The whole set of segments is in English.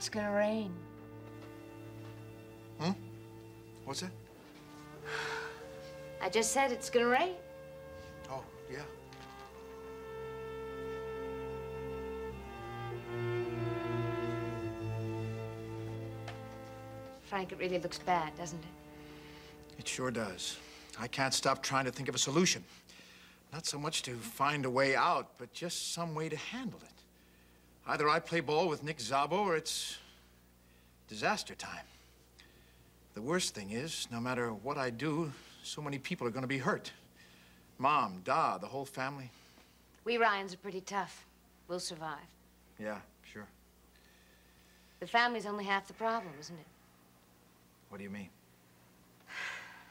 It's gonna rain. Hmm? What's that? I just said it's gonna rain. Oh, yeah. Frank, it really looks bad, doesn't it? It sure does. I can't stop trying to think of a solution. Not so much to find a way out, but just some way to handle it. Either I play ball with Nick Szabo or it's disaster time. The worst thing is, no matter what I do, so many people are going to be hurt. Mom, Da, the whole family. We Ryans are pretty tough. We'll survive. Yeah, sure. The family's only half the problem, isn't it? What do you mean?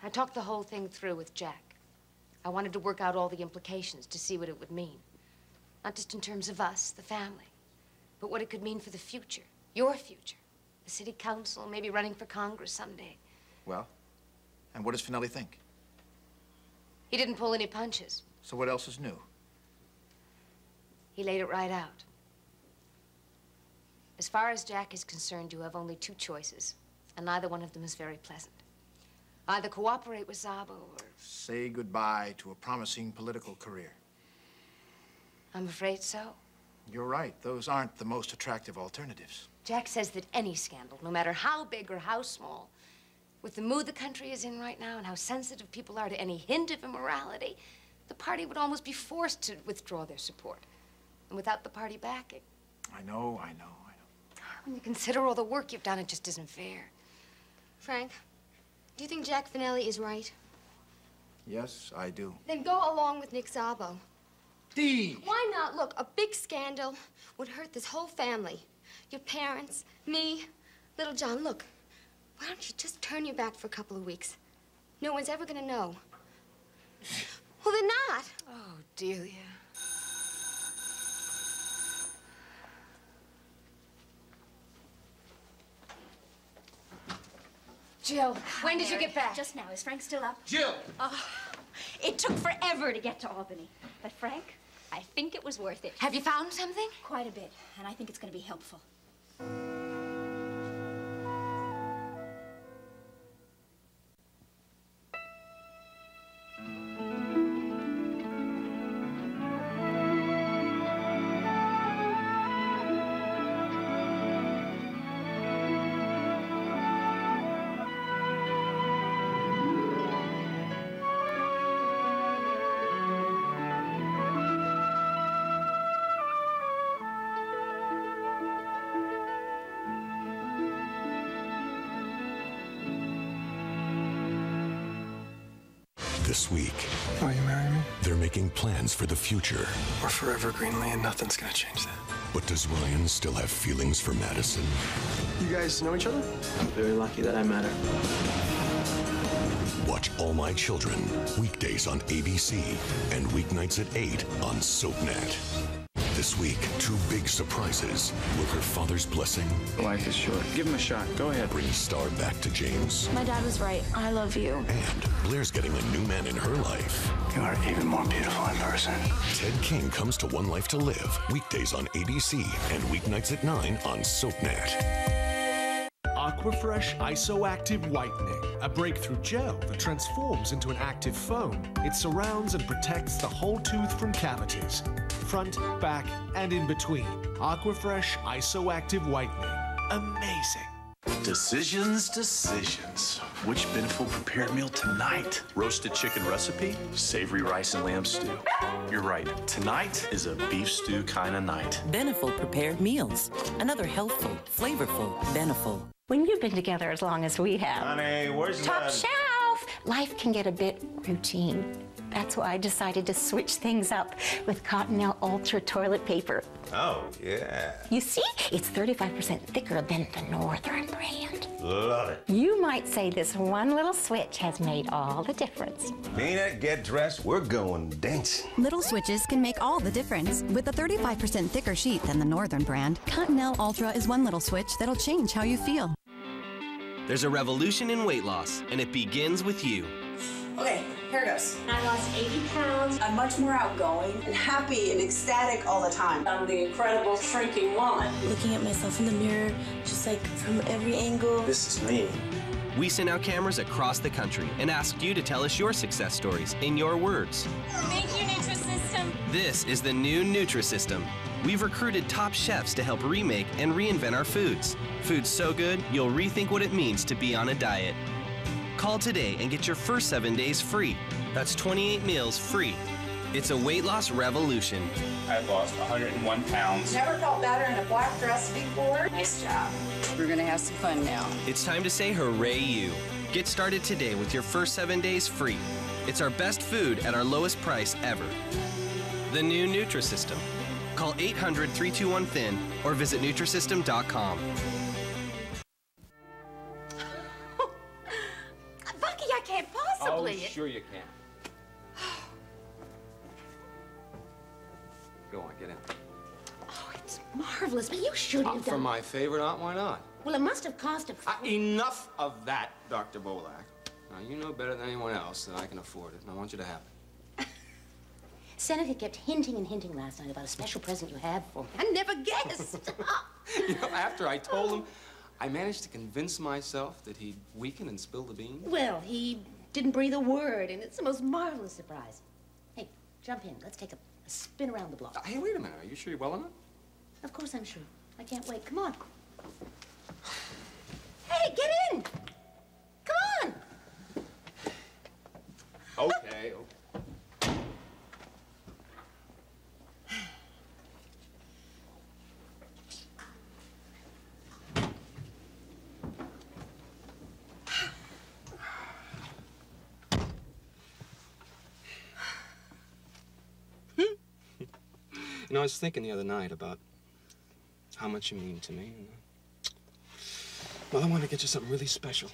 I talked the whole thing through with Jack. I wanted to work out all the implications to see what it would mean. Not just in terms of us, the family, but what it could mean for the future, your future. The city council, maybe running for Congress someday. Well, and what does Finelli think? He didn't pull any punches. So what else is new? He laid it right out. As far as Jack is concerned, you have only two choices, and neither one of them is very pleasant. Either cooperate with Szabo or... Say goodbye to a promising political career. I'm afraid so. You're right. Those aren't the most attractive alternatives. Jack says that any scandal, no matter how big or how small, with the mood the country is in right now and how sensitive people are to any hint of immorality, the party would almost be forced to withdraw their support. And without the party backing. I know. When you consider all the work you've done, it just isn't fair. Frank, do you think Jack Finelli is right? Yes, I do. Then go along with Nick Szabo. Dee! Why not? Look, a big scandal would hurt this whole family. Your parents, me, little John. Look, why don't you just turn your back for a couple of weeks? No one's ever gonna know. Well, then not. Oh, Delia. Jill, when did you get back? Just now. Is Frank still up? Jill! Oh, it took forever to get to Albany. But Frank, I think it was worth it. Have you found something? Quite a bit, and I think it's going to be helpful. This week, Will you marry me? they're making plans for the future. We're forever Greenlee, and nothing's gonna change that. But does Ryan still have feelings for Madison? You guys know each other? I'm very lucky that I met her. Watch All My Children, weekdays on ABC and weeknights at 8 on SoapNet. This week, two big surprises. Will her father's blessing Life is short. Give him a shot. Go ahead. bring Star back to James? My dad was right. I love you. And Blair's getting a new man in her life. You are even more beautiful in person. Ted King comes to One Life to Live, weekdays on ABC and weeknights at 9 on SoapNet. Aquafresh Isoactive Whitening, a breakthrough gel that transforms into an active foam. It surrounds and protects the whole tooth from cavities, front, back, and in between. Aquafresh Isoactive Whitening. Amazing. Decisions. Which Beneful prepared meal tonight? Roasted chicken recipe? Savory rice and lamb stew. You're right. Tonight is a beef stew kind of night. Beneful prepared meals. Another healthful, flavorful Beneful. When you've been together as long as we have. Honey, where's Top the... shelf! Life can get a bit routine. That's why I decided to switch things up with Cottonelle Ultra toilet paper. Oh, yeah. You see, it's 35% thicker than the Northern brand. Love it. You might say this one little switch has made all the difference. Nina, get dressed. We're going dancing. Little switches can make all the difference. With a 35% thicker sheet than the Northern brand, Cottonelle Ultra is one little switch that'll change how you feel. There's a revolution in weight loss, and it begins with you. Okay, Here goes. I lost 80 pounds. I'm much more outgoing and happy and ecstatic all the time. I'm the incredible shrinking woman. Looking at myself in the mirror, just like from every angle. This is me. We sent out cameras across the country and asked you to tell us your success stories in your words. Thank you, Nutrisystem. This is the new Nutrisystem. We've recruited top chefs to help remake and reinvent our foods. Foods so good, you'll rethink what it means to be on a diet. Call today and get your first 7 days free. That's 28 meals free. It's a weight loss revolution. I've lost 101 pounds. Never felt better in a black dress before. Nice job. We're gonna have some fun now. It's time to say hooray you. Get started today with your first 7 days free. It's our best food at our lowest price ever. The new Nutrisystem. Call 800-321-THIN or visit Nutrisystem.com. Bucky, I can't possibly. Oh, sure you can. Go on, get in. Oh, it's marvelous, but you should have For done. my favorite aunt, why not? Well, it must have cost a... Enough of that, Dr. Bolak. Now, you know better than anyone else that I can afford it, and I want you to have it. Seneca kept hinting and hinting last night about a special present you have for me. I never guessed. You know, after I told him, I managed to convince myself that he'd weaken and spill the beans. Well, he didn't breathe a word, and it's the most marvelous surprise. Hey, jump in. Let's take a spin around the block. Hey, wait a minute. Are you sure you're well enough? Of course I'm sure. I can't wait. Come on. Hey, get in! Come on! Okay, okay. You know, I was thinking the other night about how much you mean to me. Well, I want to get you something really special.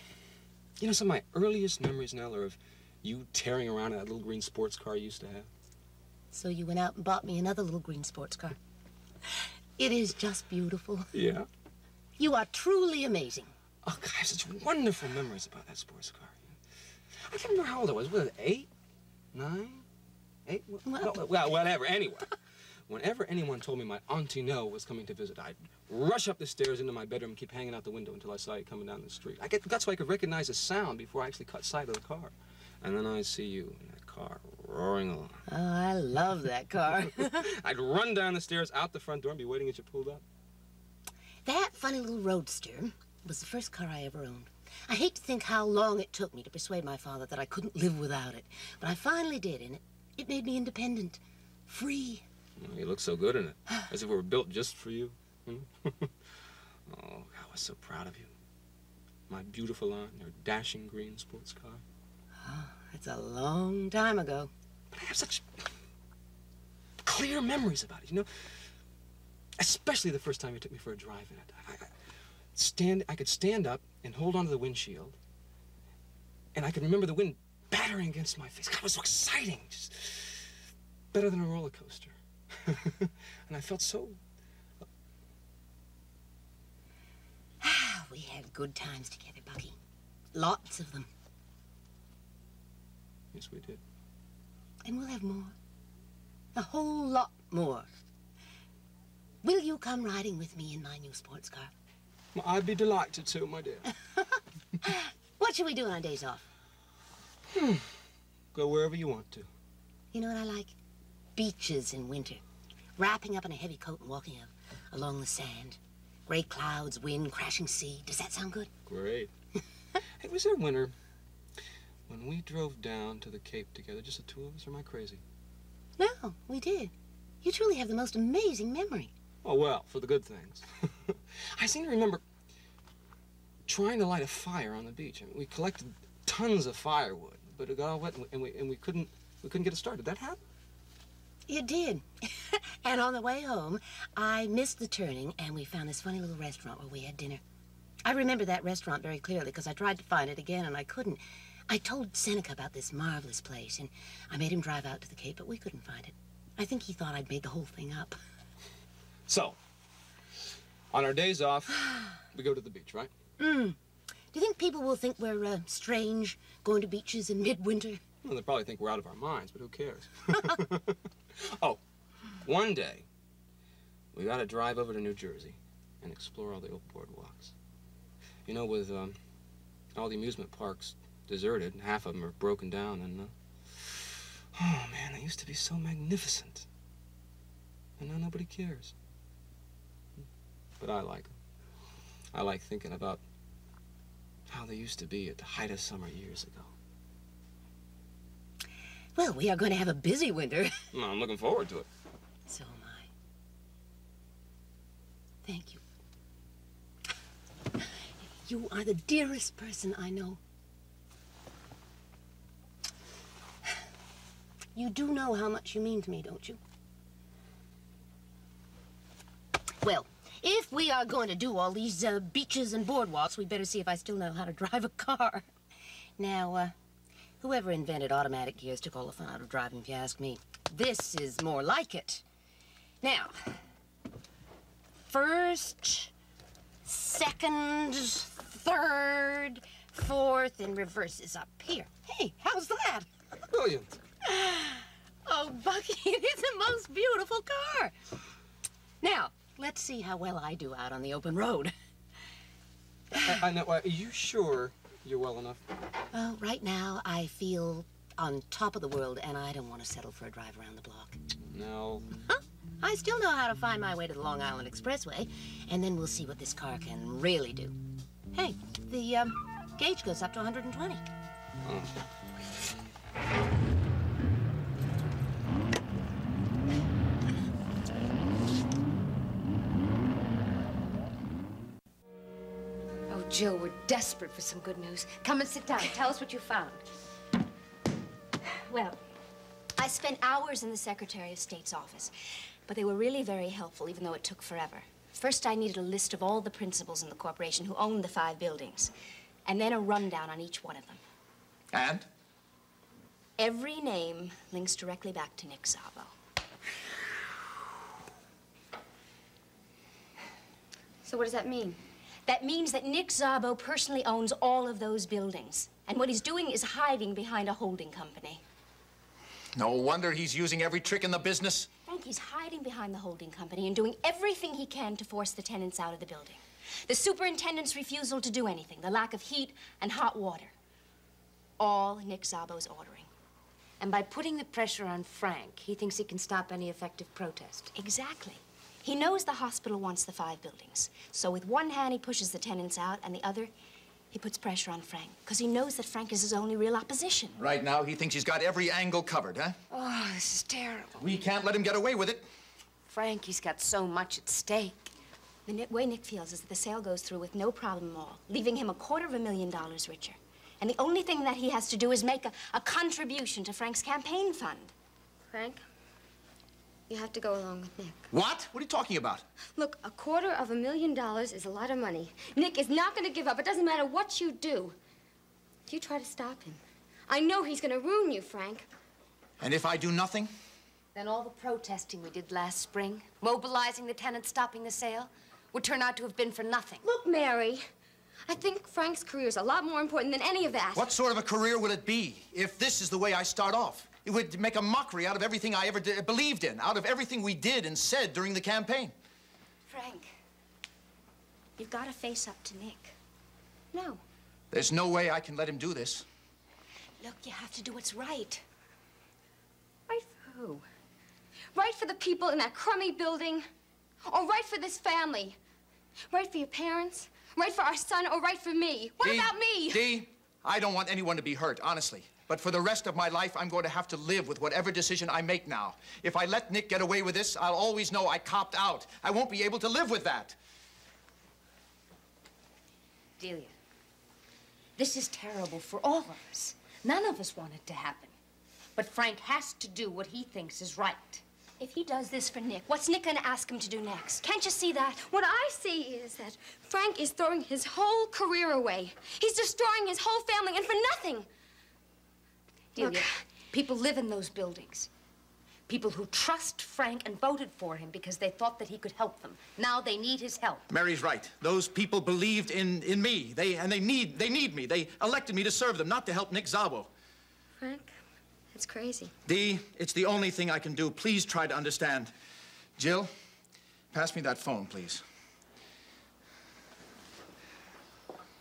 You know, some of my earliest memories, Nell, are of you tearing around in that little green sports car you used to have. So you went out and bought me another little green sports car. It is just beautiful. Yeah? You are truly amazing. Oh, God, I have such wonderful memories about that sports car. I can't remember how old I was. Was it 8? 9? 8? Well, whatever. Anyway. Whenever anyone told me my Auntie Nell was coming to visit, I'd rush up the stairs into my bedroom and keep hanging out the window until I saw you coming down the street. That's so I could recognize the sound before I actually caught sight of the car. And then I'd see you in that car roaring along. Oh, I love that car. I'd run down the stairs, out the front door, and be waiting as you pulled up. That funny little roadster was the first car I ever owned. I hate to think how long it took me to persuade my father that I couldn't live without it. But I finally did, and it made me independent, free. Well, you look so good in it, as if it were built just for you. Oh, I was so proud of you. My beautiful aunt, your dashing green sports car. Oh, it's a long time ago. But I have such clear memories about it, you know? Especially the first time you took me for a drive in it. I could stand up and hold onto the windshield, and I could remember the wind battering against my face. God, it was so exciting. Just better than a roller coaster. And I felt so... We had good times together, Bucky. Lots of them. Yes, we did. And we'll have more. A whole lot more. Will you come riding with me in my new sports car? Well, I'd be delighted to, my dear. What should we do on our days off? Go wherever you want to. You know what I like? Beaches in winter. Wrapping up in a heavy coat and walking along the sand. Gray clouds, wind, crashing sea. Does that sound good? Great. Hey, was there a winter when we drove down to the Cape together, just the two of us, or am I crazy? No, we did. You truly have the most amazing memory. Oh, well, for the good things. I seem to remember trying to light a fire on the beach. I mean, we collected tons of firewood, but it got all wet, and we couldn't get it started. Did that happen? It did. And on the way home, I missed the turning, and we found this funny little restaurant where we had dinner. I remember that restaurant very clearly because I tried to find it again, and I couldn't. I told Seneca about this marvelous place, and I made him drive out to the Cape, but we couldn't find it. I think he thought I'd made the whole thing up. So, on our days off, we go to the beach, right? Do you think people will think we're strange, going to beaches in midwinter? Well, they probably think we're out of our minds, but who cares? Oh, one day, we gotta drive over to New Jersey and explore all the old boardwalks. You know, with all the amusement parks deserted, and half of them are broken down, and oh man, they used to be so magnificent. And now nobody cares. But I like them. I like thinking about how they used to be at the height of summer years ago. Well, we are going to have a busy winter. Well, I'm looking forward to it. So am I. Thank you. You are the dearest person I know. You do know how much you mean to me, don't you? Well, if we are going to do all these beaches and boardwalks, we better see if I still know how to drive a car. Now, whoever invented automatic gears took all the fun out of driving, if you ask me. This is more like it. Now, first, second, third, fourth, and reverse is up here. Hey, how's that? Brilliant. Oh, Bucky, it is the most beautiful car. Now, let's see how well I do out on the open road. I know. Are you sure you're well enough? Well, right now, I feel on top of the world, and I don't want to settle for a drive around the block. No. Huh? I still know how to find my way to the Long Island Expressway, and then we'll see what this car can really do. Hey, the gauge goes up to 120. Oh. Oh, Jill, we're desperate for some good news. Come and sit down. Tell us what you found. Well, I spent hours in the Secretary of State's office, but they were really very helpful, even though it took forever. First, I needed a list of all the principals in the corporation who owned the 5 buildings, and then a rundown on each one of them. And? Every name links directly back to Nick Szabo. So what does that mean? That means that Nick Szabo personally owns all of those buildings. And what he's doing is hiding behind a holding company. No wonder he's using every trick in the business. Frank, he's hiding behind the holding company and doing everything he can to force the tenants out of the building. The superintendent's refusal to do anything, the lack of heat and hot water. All Nick Szabo's ordering. And by putting the pressure on Frank, he thinks he can stop any effective protest. Exactly. He knows the hospital wants the 5 buildings. So with one hand, he pushes the tenants out, and the other, he puts pressure on Frank, because he knows that Frank is his only real opposition. Right now, he thinks he's got every angle covered, huh? Oh, this is terrible. We can't let him get away with it. Frank, he's got so much at stake. The way Nick feels is that the sale goes through with no problem at all, leaving him $250,000 richer. And the only thing that he has to do is make a contribution to Frank's campaign fund. Frank, you have to go along with Nick. What? What are you talking about? Look, $250,000 is a lot of money. Nick is not going to give up. It doesn't matter what you do. If you try to stop him, I know he's going to ruin you, Frank. And if I do nothing? Then all the protesting we did last spring, mobilizing the tenants, stopping the sale, would turn out to have been for nothing. Look, Mary, I think Frank's career is a lot more important than any of that. What sort of a career would it be if this is the way I start off? It would make a mockery out of everything I ever believed in, out of everything we did and said during the campaign. Frank, you've got to face up to Nick. No. There's no way I can let him do this. Look, you have to do what's right. Right for who? Right for the people in that crummy building? Or right for this family? Right for your parents? Right for our son? Or right for me? What about me? Dee, I don't want anyone to be hurt, honestly. But for the rest of my life, I'm going to have to live with whatever decision I make now. If I let Nick get away with this, I'll always know I copped out. I won't be able to live with that. Delia, this is terrible for all of us. None of us want it to happen. But Frank has to do what he thinks is right. If he does this for Nick, what's Nick going to ask him to do next? Can't you see that? What I see is that Frank is throwing his whole career away. He's destroying his whole family, and for nothing. Delia, look, people live in those buildings. People who trust Frank and voted for him because they thought that he could help them. Now they need his help. Mary's right. Those people believed in me. They need me. They elected me to serve them, not to help Nick Szabo. Frank, That's crazy. Dee, it's the only thing I can do. Please try to understand. Jill, pass me that phone, please.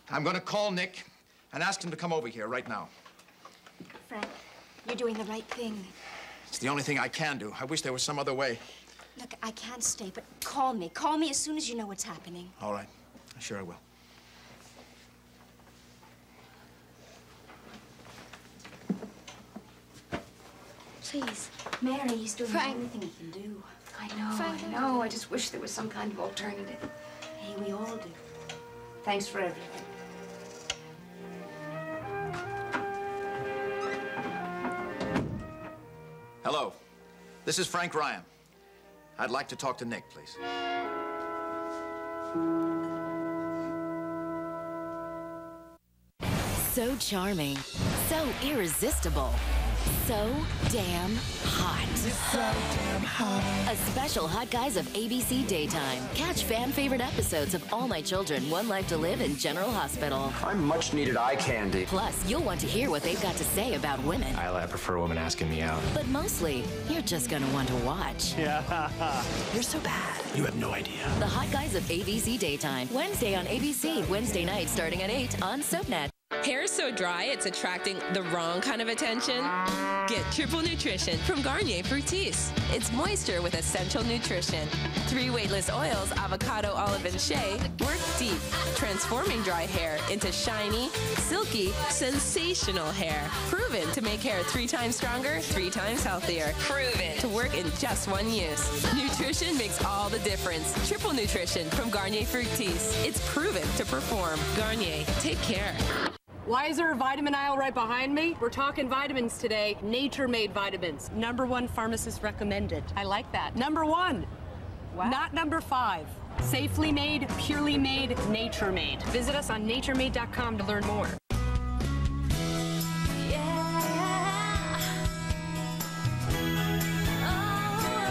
I'm going to call Nick and ask him to come over here right now. Frank, you're doing the right thing. It's the only thing I can do. I wish there was some other way. Look, I can't stay, but call me. Call me as soon as you know what's happening. All right. Sure I will. Please. Mary, he's doing Frank. everything he can do. I know, Frank, I know. I just wish there was some kind of alternative. Hey, we all do. Thanks for everything. Hello. This is Frank Ryan. I'd like to talk to Nick, please. So charming, so irresistible, so damn hot. So damn hot. A special Hot Guys of ABC Daytime. Catch fan-favorite episodes of All My Children, One Life to Live, and General Hospital. I'm much-needed eye candy. Plus, you'll want to hear what they've got to say about women. I prefer women asking me out. But mostly, you're just gonna want to watch. Yeah. You're so bad. You have no idea. The Hot Guys of ABC Daytime. Wednesday on ABC. Wednesday night starting at 8 on SoapNet. Hair is so dry, it's attracting the wrong kind of attention? Get Triple Nutrition from Garnier Fructis. It's moisture with essential nutrition. 3 weightless oils, avocado, olive, and shea, work deep, transforming dry hair into shiny, silky, sensational hair. Proven to make hair 3 times stronger, 3 times healthier. Proven to work in just 1 use. Nutrition makes all the difference. Triple Nutrition from Garnier Fructis. It's proven to perform. Garnier, take care. Why is there a vitamin aisle right behind me? We're talking vitamins today. Nature-made vitamins. #1 pharmacist recommended. I like that. #1. Wow. Not #5. Safely made, purely made, nature-made. Visit us on naturemade.com to learn more.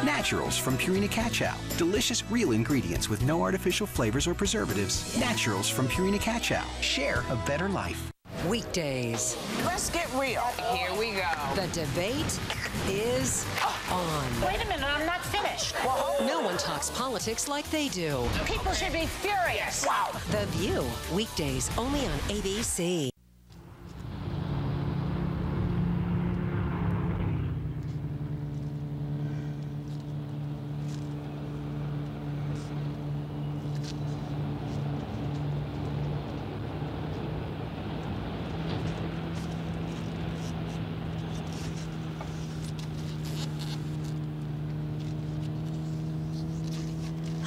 Naturals from Purina Catch-Out. Delicious real ingredients with no artificial flavors or preservatives. Naturals from Purina Catch-Out. Share a better life. Weekdays. Let's get real. Here we go. The debate is on. Wait a minute, I'm not finished. No one talks politics like they do. People should be furious. Wow. The View. Weekdays only on ABC.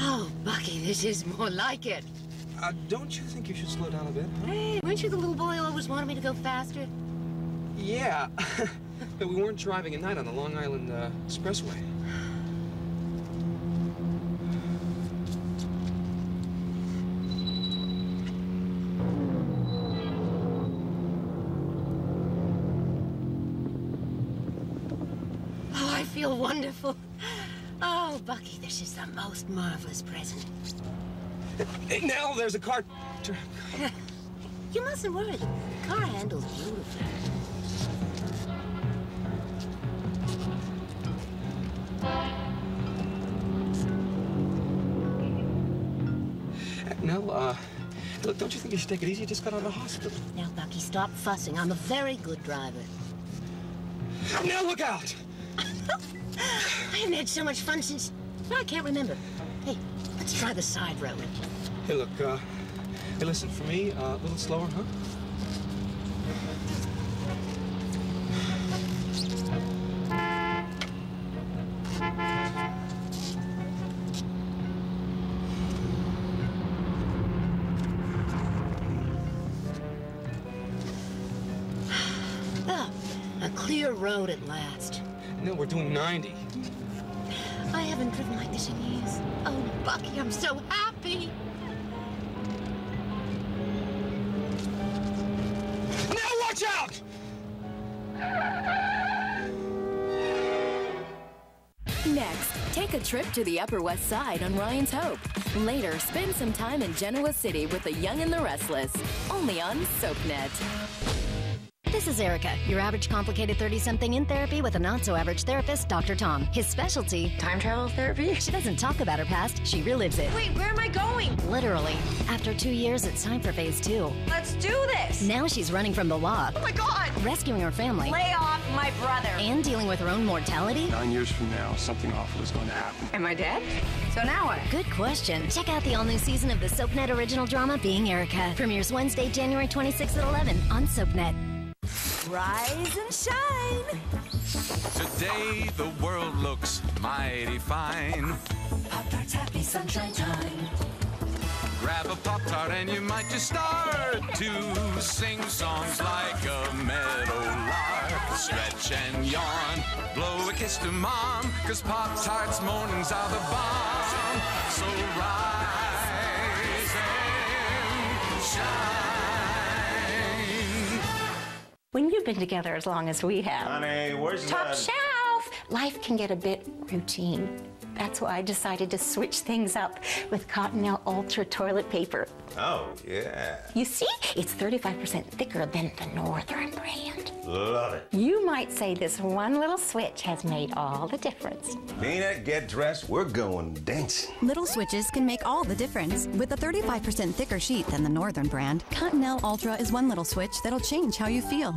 Oh, Bucky, this is more like it. Don't you think you should slow down a bit? Huh? Hey, weren't you the little boy who always wanted me to go faster? Yeah. But we weren't driving at night on the Long Island Expressway. Oh, I feel wonderful. Oh, Bucky, this is the most marvelous present. Hey, Nell, there's a car. You mustn't worry. The car handles beautifully. Nell, look, don't you think you should take it easy? You just got out of the hospital. Now, Bucky, stop fussing. I'm a very good driver. Nell, look out! I haven't had so much fun since... I can't remember. Hey, let's try the side road. Hey, look, hey, listen, for me, a little slower, huh? Ah, a clear road at last. No, we're doing 90. I haven't driven like this in years. Oh, Bucky, I'm so happy. Now watch out! Next, take a trip to the Upper West Side on Ryan's Hope. Later, spend some time in Genoa City with the Young and the Restless. Only on SoapNet. This is Erica, your average complicated 30-something in therapy with a not-so-average therapist, Dr. Tom. His specialty, time travel therapy. She doesn't talk about her past, she relives it. Wait, where am I going? Literally. After 2 years, it's time for phase 2. Let's do this! Now she's running from the law. Oh my God! Rescuing her family. Lay off my brother! And dealing with her own mortality. 9 years from now, something awful is going to happen. Am I dead? So now what? Good question. Check out the all-new season of the SoapNet original drama, Being Erica. Premieres Wednesday, January 26th at 11 on SoapNet. Rise and shine! Today the world looks mighty fine. Pop-Tarts Happy Sunshine Time. Grab a Pop-Tart and you might just start to sing songs like a meadowlark. Stretch and yawn, blow a kiss to mom, 'cause Pop-Tarts mornings are the bomb. So rise and shine. When you've been together as long as we have, Honey, where's top that? shelf, life can get a bit routine. That's why I decided to switch things up with Cottonelle Ultra toilet paper. Oh, yeah. You see, it's 35% thicker than the Northern brand. Love it. You might say this one little switch has made all the difference. Nina, get dressed. We're going dancing. Little switches can make all the difference. With a 35% thicker sheet than the Northern brand, Cottonelle Ultra is one little switch that'll change how you feel.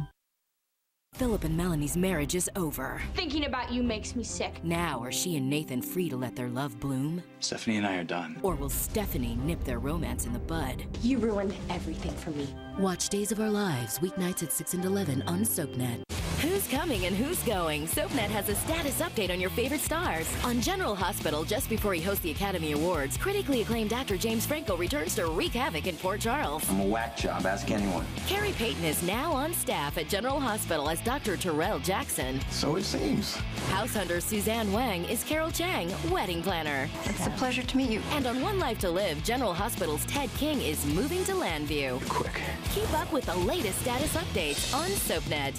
Philip and Melanie's marriage is over. Thinking about you makes me sick. Now are she and Nathan free to let their love bloom? Stephanie and I are done. Or will Stephanie nip their romance in the bud? You ruined everything for me. Watch Days of Our Lives, weeknights at 6 and 11 on SoapNet. Who's coming and who's going? SoapNet has a status update on your favorite stars. On General Hospital, just before he hosts the Academy Awards, critically acclaimed actor James Franco returns to wreak havoc in Port Charles. I'm a whack job, ask anyone. Carrie Payton is now on staff at General Hospital as Dr. Terrell Jackson. So it seems. House hunter Suzanne Wang is Carol Chang, wedding planner. It's a pleasure to meet you. And on One Life to Live, General Hospital's Ted King is moving to Landview. Quick. Keep up with the latest status updates on SoapNet.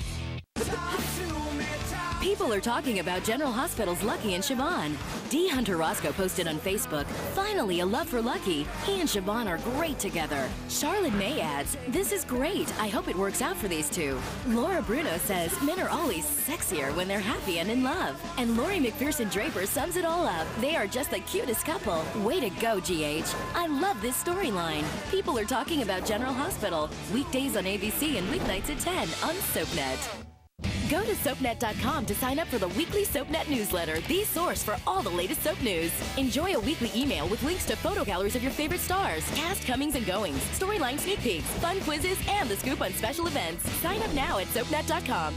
People are talking about General Hospital's Lucky and Siobhan. D. Hunter Roscoe posted on Facebook, "Finally a love for Lucky. He and Siobhan are great together." Charlotte May adds, "This is great. I hope it works out for these two." Laura Bruno says, "Men are always sexier when they're happy and in love." And Lori McPherson Draper sums it all up. "They are just the cutest couple. Way to go, GH. I love this storyline." People are talking about General Hospital. Weekdays on ABC and weeknights at 10 on SoapNet. Go to SoapNet.com to sign up for the weekly SoapNet newsletter, the source for all the latest soap news. Enjoy a weekly email with links to photo galleries of your favorite stars, cast comings and goings, storyline sneak peeks, fun quizzes, and the scoop on special events. Sign up now at SoapNet.com.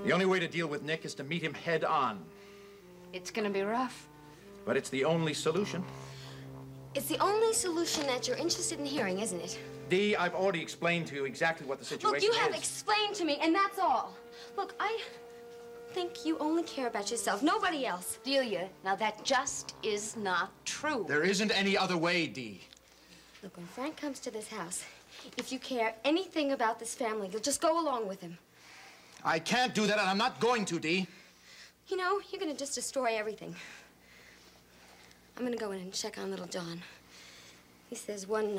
The only way to deal with Nick is to meet him head on. It's gonna be rough. But it's the only solution. It's the only solution that you're interested in hearing, isn't it? Dee, I've already explained to you exactly what the situation Look, you is. have explained to me, and that's all. Look, I think you only care about yourself, nobody else. Delia, now that just is not true. There isn't any other way, Dee. Look, when Frank comes to this house, if you care anything about this family, you'll just go along with him. I can't do that, and I'm not going to, Dee. You know, you're gonna just destroy everything. I'm gonna go in and check on little John. He says one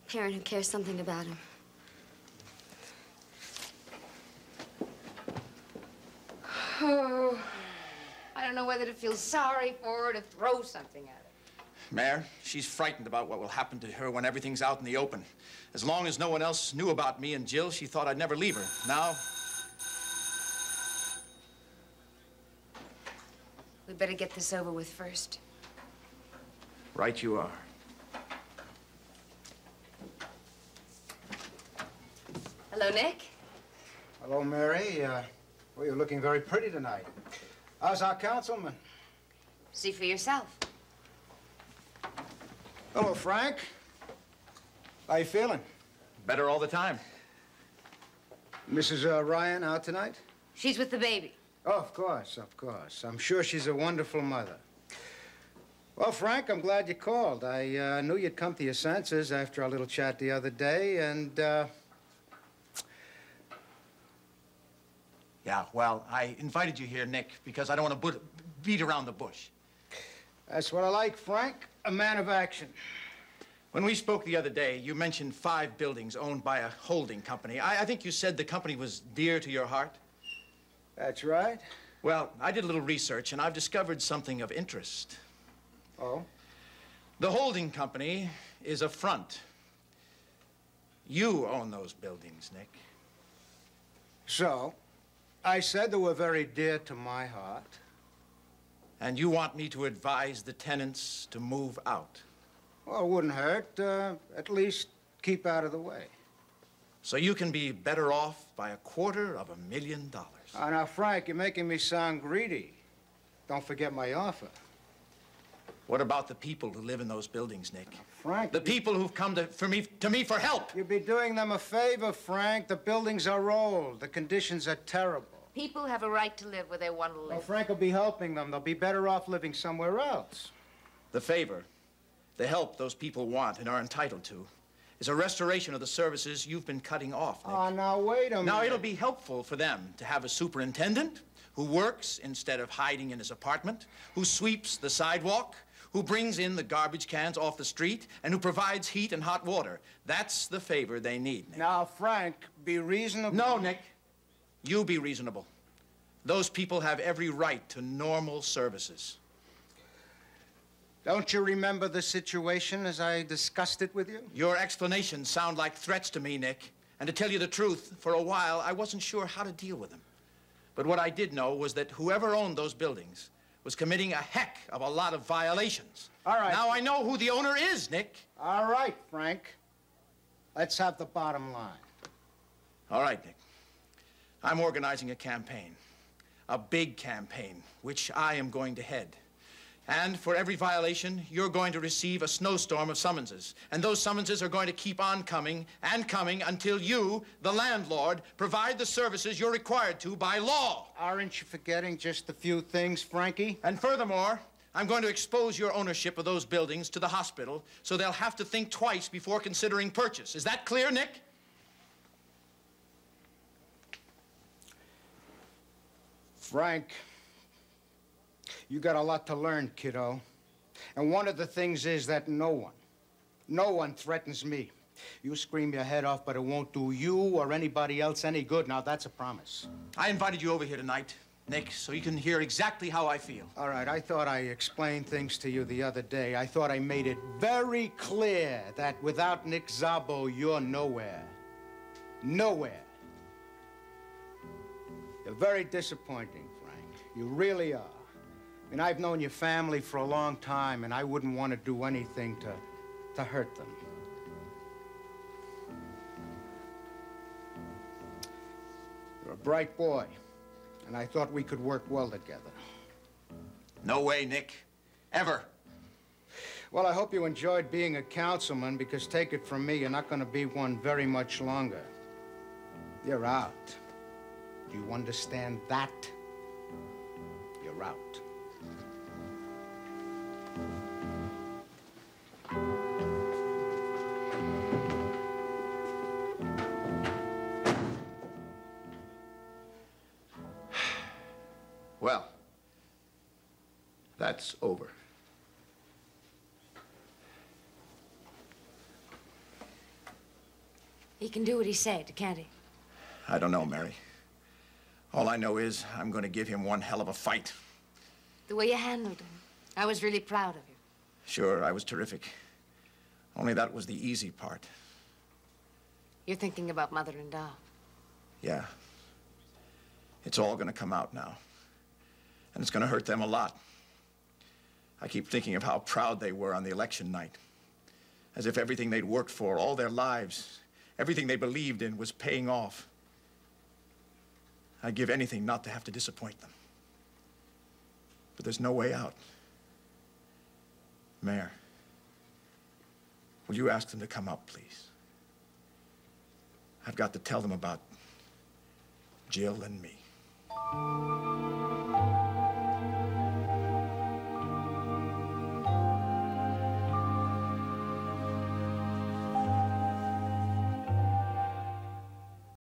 parent who cares something about him. Oh, I don't know whether to feel sorry for her or to throw something at her. Mayor, she's frightened about what will happen to her when everything's out in the open. As long as no one else knew about me and Jill, she thought I'd never leave her. Now... We better get this over with first. Right you are. Hello, Nick. Hello, Mary. Well, you're looking very pretty tonight. How's our councilman? See for yourself. Hello, Frank. How you feeling? Better all the time. Mrs. Ryan out tonight? She's with the baby. Oh, of course, of course. I'm sure she's a wonderful mother. Well, Frank, I'm glad you called. I knew you'd come to your senses after our little chat the other day, and, you Yeah, well, I invited you here, Nick, because I don't want to beat around the bush. That's what I like, Frank. A man of action. When we spoke the other day, you mentioned 5 buildings owned by a holding company. I think you said the company was dear to your heart. That's right. Well, I did a little research, and I've discovered something of interest. Oh? The holding company is a front. You own those buildings, Nick. So, I said they were very dear to my heart. And you want me to advise the tenants to move out? Well, it wouldn't hurt. At least keep out of the way. So you can be better off by $250,000. Now, Frank, you're making me sound greedy. Don't forget my offer. What about the people who live in those buildings, Nick? Frank... The people who've come to me for help. You'd be doing them a favor, Frank. The buildings are old. The conditions are terrible. People have a right to live where they want to live. Well, Frank will be helping them. They'll be better off living somewhere else. The favor, the help those people want and are entitled to, is a restoration of the services you've been cutting off, Nick. Oh, now, wait a minute. Now, it'll be helpful for them to have a superintendent who works instead of hiding in his apartment, who sweeps the sidewalk, who brings in the garbage cans off the street, and who provides heat and hot water. That's the favor they need, Nick. Now, Frank, be reasonable. No, Nick. You be reasonable. Those people have every right to normal services. Don't you remember the situation as I discussed it with you? Your explanations sound like threats to me, Nick. And to tell you the truth, for a while, I wasn't sure how to deal with them. But what I did know was that whoever owned those buildings was committing a heck of a lot of violations. All right. Now I know who the owner is, Nick. All right, Frank. Let's have the bottom line. All right, Nick. I'm organizing a campaign. A big campaign, which I am going to head. And for every violation, you're going to receive a snowstorm of summonses. And those summonses are going to keep on coming and coming until you, the landlord, provide the services you're required to by law. Aren't you forgetting just a few things, Frankie? And furthermore, I'm going to expose your ownership of those buildings to the hospital, so they'll have to think twice before considering purchase. Is that clear, Nick? Frank, you got a lot to learn, kiddo. And one of the things is that no one threatens me. You scream your head off, but it won't do you or anybody else any good. Now, that's a promise. I invited you over here tonight, Nick, so you can hear exactly how I feel. All right, I thought I explained things to you the other day. I thought I made it very clear that without Nick Szabo, you're nowhere. Nowhere. You're very disappointing, Frank. You really are. I mean, I've known your family for a long time, and I wouldn't want to do anything to hurt them. You're a bright boy, and I thought we could work well together. No way, Nick. Ever. Well, I hope you enjoyed being a councilman, because take it from me, you're not going to be one very much longer. You're out. Do you understand that? You're out. Well, that's over. He can do what he said, can't he? I don't know, Mary. All I know is I'm going to give him one hell of a fight. The way you handled him, I was really proud of you. Sure, I was terrific. Only that was the easy part. You're thinking about Mother and Doll. Yeah. It's all going to come out now. And it's going to hurt them a lot. I keep thinking of how proud they were on the election night. As if everything they'd worked for all their lives, everything they believed in, was paying off. I'd give anything not to have to disappoint them. But there's no way out. Mayor, will you ask them to come up, please? I've got to tell them about Jill and me.